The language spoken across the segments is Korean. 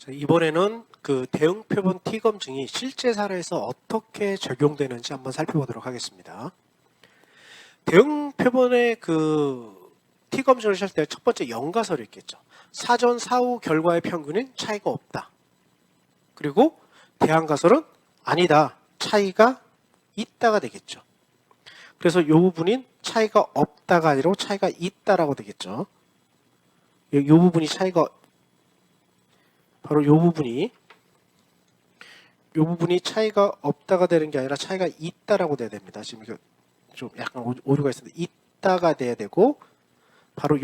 자, 이번에는 그 대응 표본 T 검증이 실제 사례에서 어떻게 적용되는지 한번 살펴보도록 하겠습니다. 대응 표본의 그 T 검증을 하실 때 첫 번째 연가설이 있겠죠. 사전 사후 결과의 평균은 차이가 없다. 그리고 대항가설은 아니다. 차이가 있다가 되겠죠. 그래서 이 부분인 차이가 없다가 아니라 차이가 있다라고 되겠죠. 이 부분이 차이가 바로 이 부분이 차이가 없다가 되는 게 아니라 차이가 있다라고 돼야 됩니다. 지금 이거 좀 약간 오류가 있었는데 있다가 돼야 되고 바로 이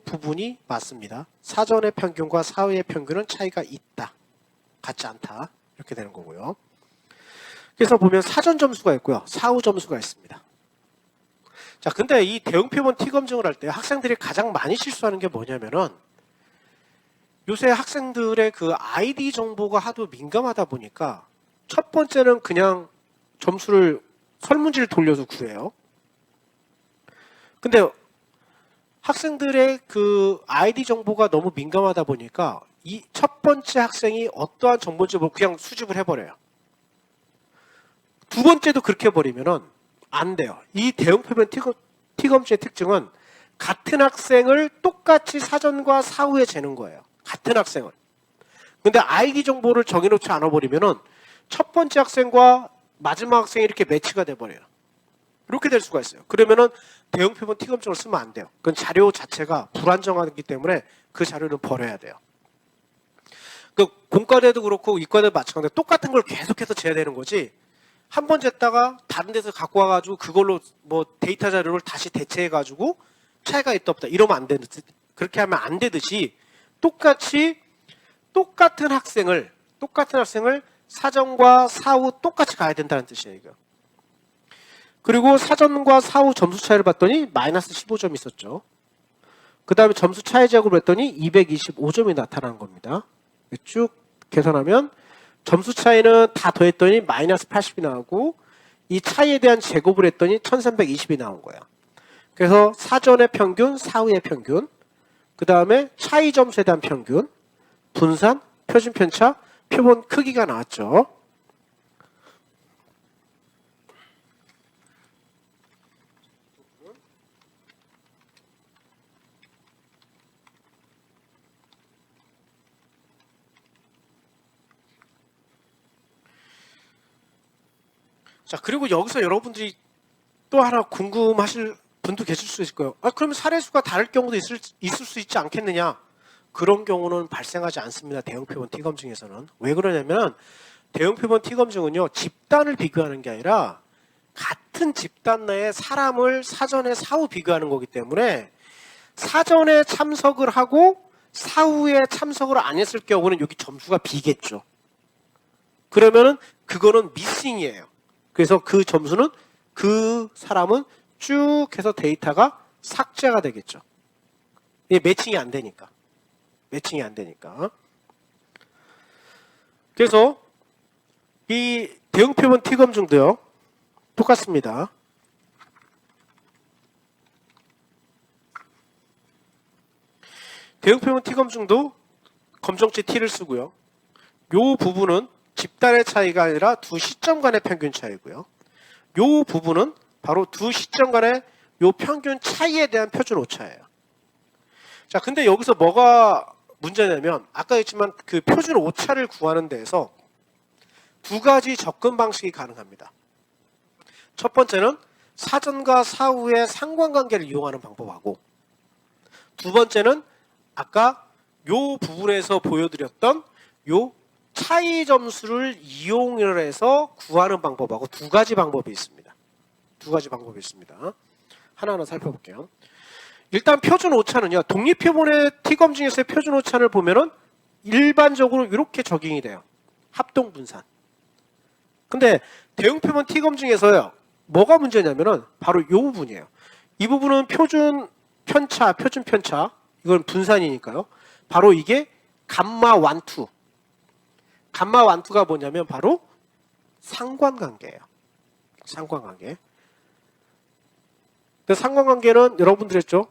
부분이 맞습니다. 사전의 평균과 사후의 평균은 차이가 있다. 같지 않다. 이렇게 되는 거고요. 그래서 보면 사전 점수가 있고요. 사후 점수가 있습니다. 자, 근데 이 대응 표본 T 검증을 할 때 학생들이 가장 많이 실수하는 게 뭐냐면은 요새 학생들의 그 아이디 정보가 하도 민감하다 보니까 첫 번째는 그냥 점수를 설문지를 돌려서 구해요. 근데 학생들의 그 아이디 정보가 너무 민감하다 보니까 이 첫 번째 학생이 어떠한 정보인지 그냥 수집을 해버려요. 두 번째도 그렇게 해버리면은 안 돼요. 이 대응 표본 T 검증의 특징은 같은 학생을 똑같이 사전과 사후에 재는 거예요. 같은 학생을. 근데 아이디 정보를 정해놓지 않아 버리면은 첫 번째 학생과 마지막 학생이 이렇게 매치가 돼 버려요. 이렇게 될 수가 있어요. 그러면은 대응 표본 T 검증을 쓰면 안 돼요. 그건 자료 자체가 불안정하기 때문에 그 자료는 버려야 돼요. 그 공과대도 그렇고 이과대도 마찬가지로 똑같은 걸 계속해서 재야 되는 거지. 한 번 쟀다가 다른 데서 갖고 와가지고 그걸로 뭐 데이터 자료를 다시 대체해가지고 차이가 있다 없다 이러면 안 되듯이, 그렇게 하면 안 되듯이 똑같은 학생을 사전과 사후 똑같이 가야 된다는 뜻이에요. 이거. 그리고 사전과 사후 점수 차이를 봤더니 마이너스 15점이 있었죠. 그 다음에 점수 차이 제곱을 했더니 225점이 나타난 겁니다. 쭉 계산하면 점수 차이는 다 더했더니 마이너스 80이 나오고 이 차이에 대한 제곱을 했더니 1320이 나온 거야. 그래서 사전의 평균, 사후의 평균, 그 다음에 차이 점수에 대한 평균, 분산, 표준 편차, 표본 크기가 나왔죠. 자, 그리고 여기서 여러분들이 또 하나 궁금하실 분도 계실 수 있을 거예요. 그러면 사례수가 다를 경우도 있을 수 있지 않겠느냐? 그런 경우는 발생하지 않습니다. 대응 표본 T 검증에서는. 왜 그러냐면 대응 표본 T 검증은요, 집단을 비교하는 게 아니라 같은 집단 내에 사람을 사전에 사후 비교하는 거기 때문에 사전에 참석을 하고 사후에 참석을 안 했을 경우는 여기 점수가 비겠죠. 그러면은 그거는 미싱이에요. 그래서 그 점수는 그 사람은 쭉 해서 데이터가 삭제가 되겠죠. 이게 매칭이 안 되니까. 그래서 이 대응 표본 T 검증도요. 똑같습니다. 대응 표본 T 검증도 검정치 T를 쓰고요. 요 부분은 집단의 차이가 아니라 두 시점 간의 평균 차이고요. 요 부분은 바로 두 시점 간의 요 평균 차이에 대한 표준 오차예요. 자, 근데 여기서 뭐가 문제냐면 아까 했지만 그 표준 오차를 구하는 데에서 두 가지 접근 방식이 가능합니다. 첫 번째는 사전과 사후의 상관관계를 이용하는 방법하고, 두 번째는 아까 요 부분에서 보여드렸던 요 차이 점수를 이용을 해서 구하는 방법하고 두 가지 방법이 있습니다. 하나하나 살펴볼게요. 일단 표준 오차는요. 독립표본의 T 검증에서의 표준 오차를 보면은 일반적으로 이렇게 적용이 돼요. 합동분산. 근데 대응 표본 T 검증에서요. 뭐가 문제냐면은 바로 이 부분이에요. 이 부분은 표준 편차. 이건 분산이니까요. 바로 이게 감마 완투. 감마 완투가 뭐냐면 바로 상관관계예요. 상관관계. 여러분들 했죠?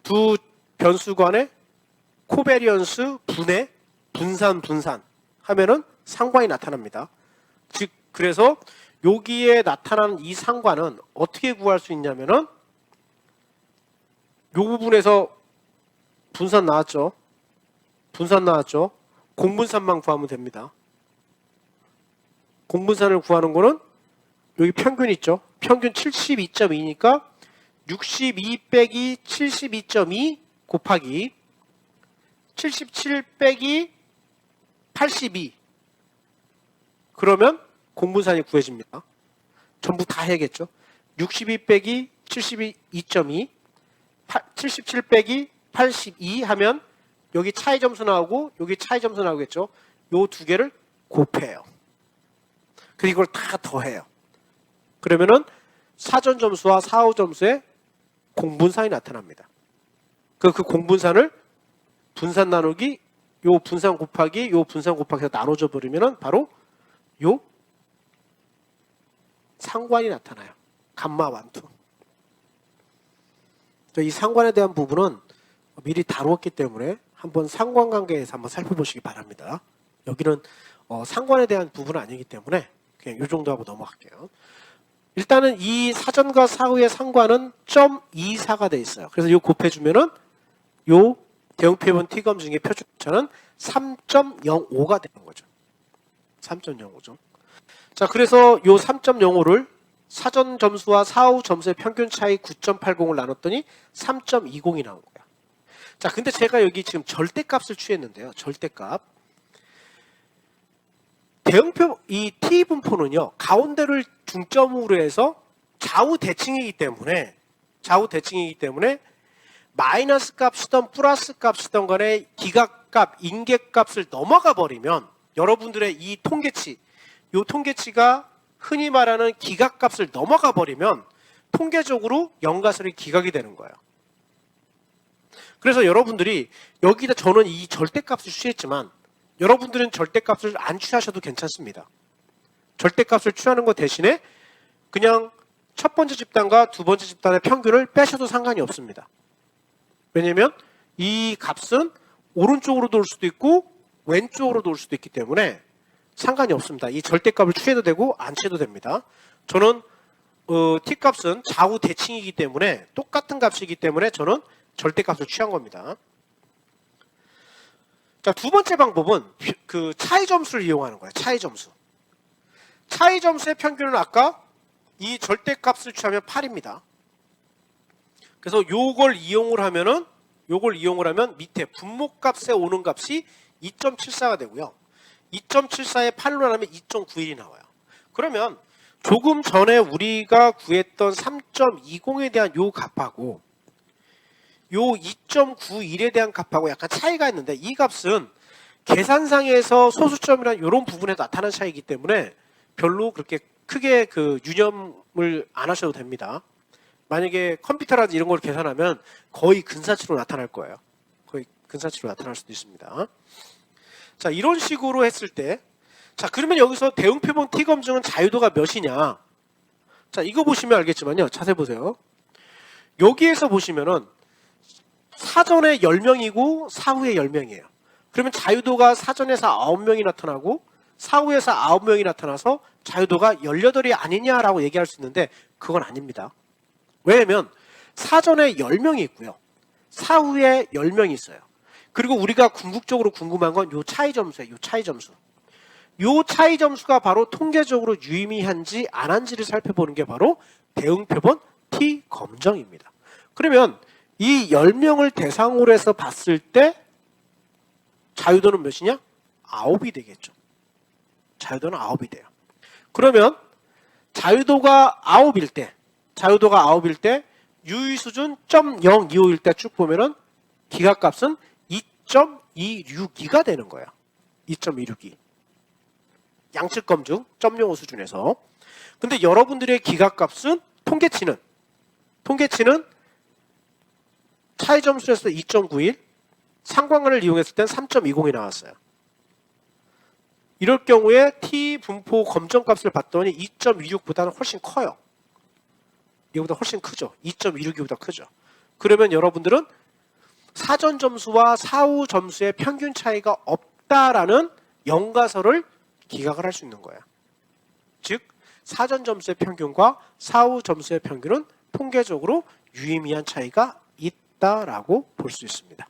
두 변수 간의 코베리언스 분해 분산 하면은 상관이 나타납니다. 즉 그래서 여기에 나타나는 이 상관은 어떻게 구할 수 있냐면은 요 부분에서 분산 나왔죠. 공분산만 구하면 됩니다. 공분산을 구하는 거는 여기 평균 있죠. 평균 72.2니까 62 빼기 72.2 곱하기 77 빼기 82 그러면 공분산이 구해집니다. 전부 다 해야겠죠. 62 빼기 72.2 77 빼기 82 하면 여기 차이 점수 나오고 여기 차이 점수 나오겠죠. 요 두 개를 곱해요. 그리고 이걸 다 더해요. 그러면은 사전 점수와 사후 점수에 공분산이 나타납니다. 그 공분산을 분산 나누기 요 분산 곱하기 요 분산 곱하기해서 나눠줘 버리면은 바로 요 상관이 나타나요. 감마 완투. 이 상관에 대한 부분은 미리 다루었기 때문에 한번 상관관계에서 한번 살펴보시기 바랍니다. 여기는 상관에 대한 부분은 아니기 때문에 그냥 이 정도 하고 넘어갈게요. 일단은 이 사전과 사후의 상관은 0.24가 돼 있어요. 그래서 이거 곱해주면은 요 대응표본 T검 중에 표준차는 3.05가 되는 거죠. 3.05죠. 자, 그래서 요 3.05를 사전 점수와 사후 점수의 평균 차이 9.80을 나눴더니 3.20이 나온 거야. 자, 근데 제가 여기 지금 절대값을 취했는데요. 절대값. 대응표 이 T 분포는요. 가운데를 중점으로 해서 좌우 대칭이기 때문에 마이너스 값이든 플러스 값이든 간에 기각값, 인계값을 넘어가 버리면 여러분들의 이 통계치, 이 통계치가 흔히 말하는 기각값을 넘어가 버리면 통계적으로 연가설이 기각이 되는 거예요. 그래서 여러분들이 여기다 저는 이 절대값을 취했지만 여러분들은 절대값을 안 취하셔도 괜찮습니다. 절대값을 취하는 것 대신에 그냥 첫 번째 집단과 두 번째 집단의 평균을 빼셔도 상관이 없습니다. 왜냐면 이 값은 오른쪽으로도 올 수도 있고 왼쪽으로도 올 수도 있기 때문에 상관이 없습니다. 이 절대값을 취해도 되고 안 취해도 됩니다. 저는 T값은 좌우 대칭이기 때문에 똑같은 값이기 때문에 저는 절대값을 취한 겁니다. 자, 두 번째 방법은 그 차이 점수를 이용하는 거예요. 차이 점수. 차이 점수의 평균은 아까 이 절대값을 취하면 8입니다. 그래서 요걸 이용을 하면 밑에 분모값에 오는 값이 2.74가 되고요. 2.74에 8로 나누면 2.91이 나와요. 그러면 조금 전에 우리가 구했던 3.20에 대한 요 값하고 요 2.91에 대한 값하고 약간 차이가 있는데 이 값은 계산상에서 소수점이란 이런 부분에 나타나는 차이이기 때문에 별로 그렇게 크게 그 유념을 안 하셔도 됩니다. 만약에 컴퓨터라든지 이런 걸 계산하면 거의 근사치로 나타날 거예요. 거의 근사치로 나타날 수도 있습니다. 자, 이런 식으로 했을 때, 자, 그러면 여기서 대응표본 T검증은 자유도가 몇이냐? 자, 이거 보시면 알겠지만요. 자세히 보세요. 여기에서 보시면은 사전에 10명이고 사후에 10명이에요. 그러면 자유도가 사전에서 9명이 나타나고 사후에서 9명이 나타나서 자유도가 18이 아니냐라고 얘기할 수 있는데 그건 아닙니다. 왜냐면 사전에 10명이 있고요. 사후에 10명이 있어요. 그리고 우리가 궁극적으로 궁금한 건 요 차이 점수예요. 요 차이 점수. 요 차이 점수가 바로 통계적으로 유의미한지 안 한지를 살펴보는 게 바로 대응표본 T검정입니다. 그러면 이 10명을 대상으로 해서 봤을 때 자유도는 몇이냐? 9이 되겠죠. 자유도는 9이 돼요. 그러면 자유도가 9일 때 유의수준 0.025일 때 쭉 보면은 기각값은 2.262가 되는 거예요. 2.262. 양측 검증 0.05 수준에서. 근데 여러분들의 기각값은 통계치는 차이 점수에서 2.91, 상관관을 이용했을 땐 3.20이 나왔어요. 이럴 경우에 T 분포 검정값을 봤더니 2.26보다는 훨씬 커요. 이거보다 훨씬 크죠. 2.26보다 크죠. 그러면 여러분들은 사전 점수와 사후 점수의 평균 차이가 있다라는 연가설을 기각을 할 수 있는 거예요. 즉 사전 점수의 평균과 사후 점수의 평균은 통계적으로 유의미한 차이가 있다라고 볼 수 있습니다.